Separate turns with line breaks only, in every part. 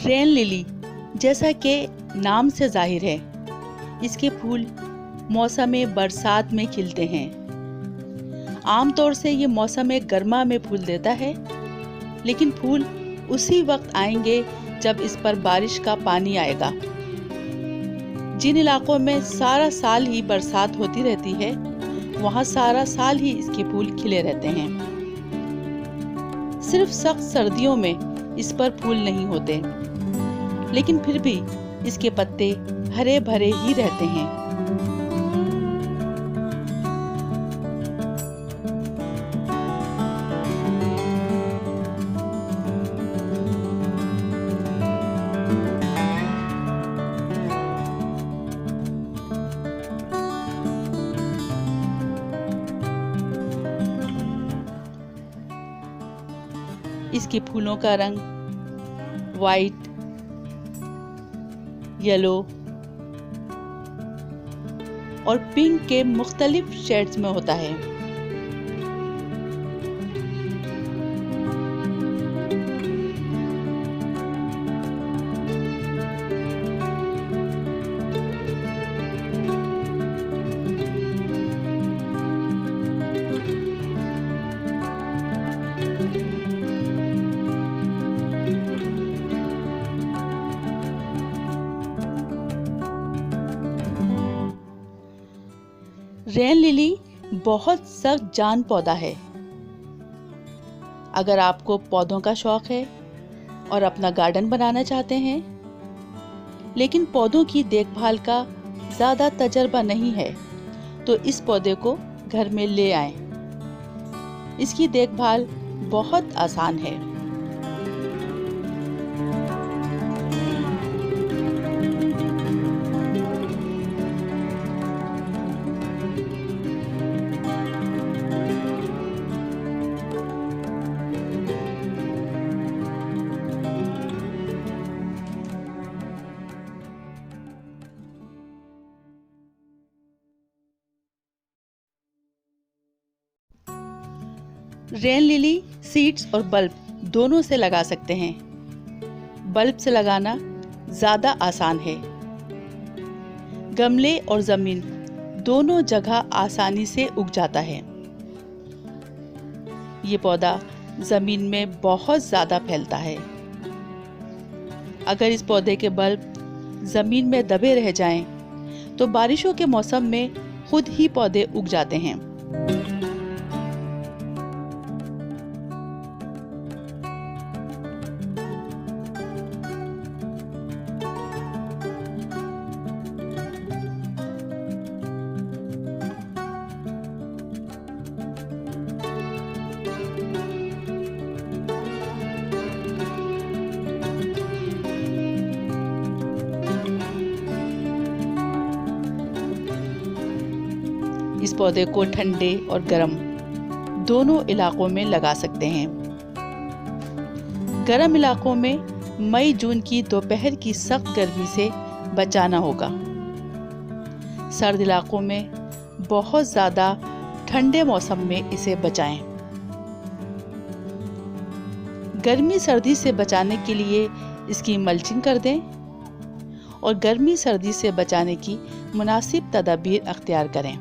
Rain lily जैसा कि नाम से जाहिर है, इसके फूल मौसम बरसात में खिलते हैं। आमतौर से ये मौसम गर्मा में फूल देता है, लेकिन फूल उसी वक्त आएंगे जब इस पर बारिश का पानी आएगा। जिन इलाकों में सारा साल ही बरसात होती रहती है, वहाँ सारा साल ही इसके फूल खिले रहते हैं। सिर्फ सख्त सर्दियों में इस पर फूल नहीं होते, लेकिन फिर भी इसके पत्ते हरे भरे ही रहते हैं। इसके फूलों का रंग वाइट, येलो और पिंक के मुख्तलिफ शेड्स में होता है। रेन लिली बहुत सख्त जान पौधा है। अगर आपको पौधों का शौक है और अपना गार्डन बनाना चाहते हैं, लेकिन पौधों की देखभाल का ज़्यादा तजर्बा नहीं है, तो इस पौधे को घर में ले आएं। इसकी देखभाल बहुत आसान है। रेन लिली सीड्स और बल्ब दोनों से लगा सकते हैं। बल्ब से लगाना ज़्यादा आसान है। गमले और ज़मीन दोनों जगह आसानी से उग जाता है। ये पौधा ज़मीन में बहुत ज़्यादा फैलता है। अगर इस पौधे के बल्ब ज़मीन में दबे रह जाएं, तो बारिशों के मौसम में खुद ही पौधे उग जाते हैं। इस पौधे को ठंडे और गर्म दोनों इलाकों में लगा सकते हैं। गर्म इलाकों में मई जून की दोपहर की सख्त गर्मी से बचाना होगा। सर्द इलाकों में बहुत ज़्यादा ठंडे मौसम में इसे बचाएं। गर्मी सर्दी से बचाने के लिए इसकी मल्चिंग कर दें और गर्मी सर्दी से बचाने की मुनासिब तदाबीर अख्तियार करें।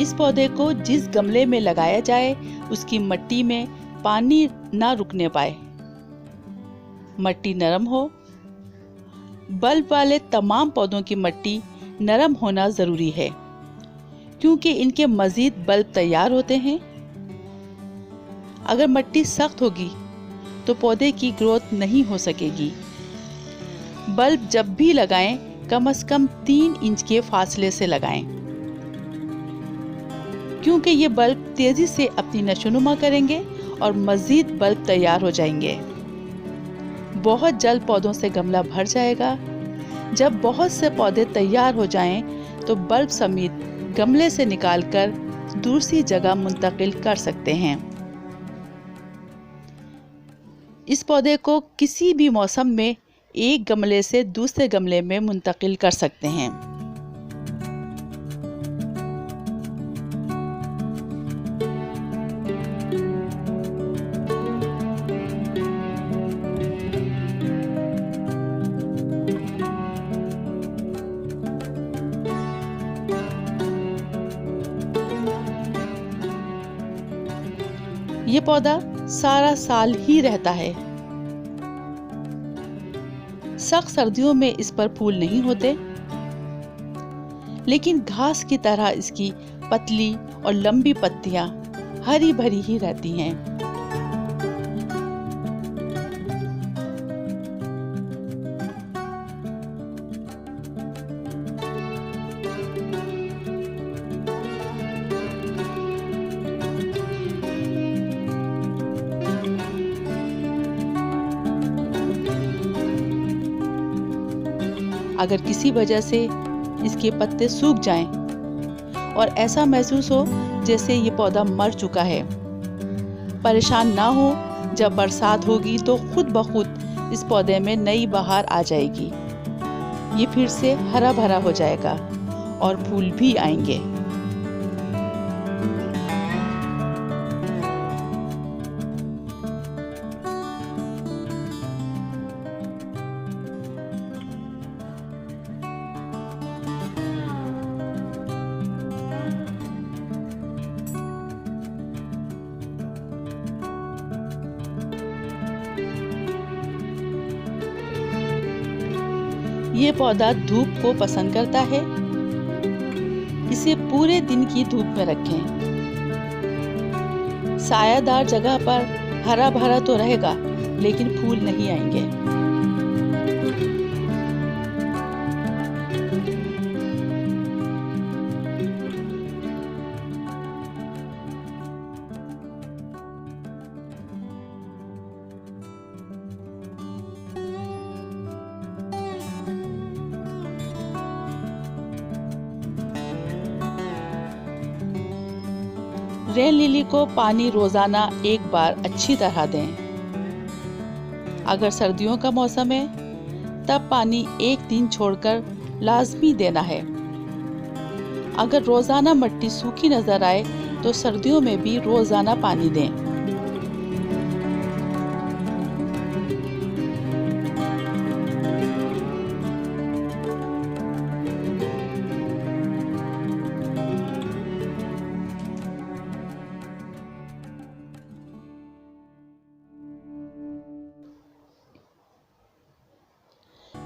इस पौधे को जिस गमले में लगाया जाए, उसकी मिट्टी में पानी ना रुकने पाए, मिट्टी नरम हो। बल्ब वाले तमाम पौधों की मिट्टी नरम होना ज़रूरी है, क्योंकि इनके मज़ीद बल्ब तैयार होते हैं। अगर मिट्टी सख्त होगी तो पौधे की ग्रोथ नहीं हो सकेगी। बल्ब जब भी लगाएं, कम से कम 3 इंच के फासले से लगाएं, क्योंकि ये बल्ब तेजी से अपनी नशोनुमा करेंगे और मज़ीद बल्ब तैयार हो जाएंगे। बहुत जल्द पौधों से गमला भर जाएगा। जब बहुत से पौधे तैयार हो जाएं, तो बल्ब समेत गमले से निकालकर दूसरी जगह मुंतकिल कर सकते हैं। इस पौधे को किसी भी मौसम में एक गमले से दूसरे गमले में मुंतकिल कर सकते हैं। ये पौधा सारा साल ही रहता है। सख्त सर्दियों में इस पर फूल नहीं होते, लेकिन घास की तरह इसकी पतली और लंबी पत्तियां हरी भरी ही रहती हैं। अगर किसी वजह से इसके पत्ते सूख जाएं और ऐसा महसूस हो जैसे ये पौधा मर चुका है, परेशान ना हो। जब बरसात होगी तो खुद ब खुद इस पौधे में नई बहार आ जाएगी। ये फिर से हरा भरा हो जाएगा और फूल भी आएंगे। ये पौधा धूप को पसंद करता है। इसे पूरे दिन की धूप में रखें। सायादार जगह पर हरा भरा तो रहेगा, लेकिन फूल नहीं आएंगे। रेन लिली को पानी रोजाना एक बार अच्छी तरह दें। अगर सर्दियों का मौसम है, तब पानी एक दिन छोड़कर लाजमी देना है। अगर रोजाना मिट्टी सूखी नजर आए, तो सर्दियों में भी रोजाना पानी दें।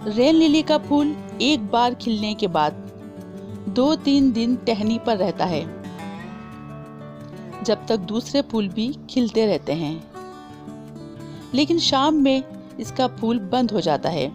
रेन लिली का फूल एक बार खिलने के बाद 2-3 दिन टहनी पर रहता है, जब तक दूसरे फूल भी खिलते रहते हैं। लेकिन शाम में इसका फूल बंद हो जाता है।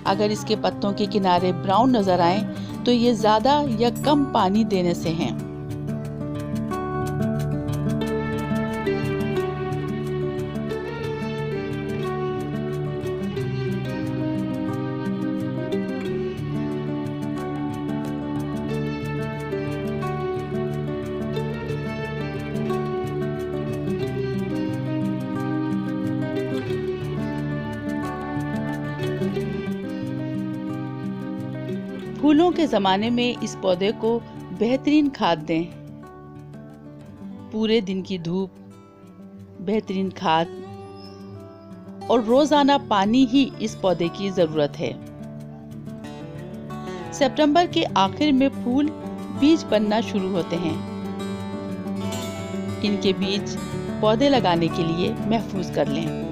अगर इसके पत्तों के किनारे ब्राउन नजर आए, तो ये ज्यादा या कम पानी देने से हैं। फूलों के ज़माने में इस पौधे को बेहतरीन खाद दें। पूरे दिन की धूप, बेहतरीन खाद और रोज़ाना पानी ही इस पौधे की ज़रूरत है। सितंबर के आखिर में फूल बीज बनना शुरू होते हैं। इनके बीज पौधे लगाने के लिए महफूज कर लें।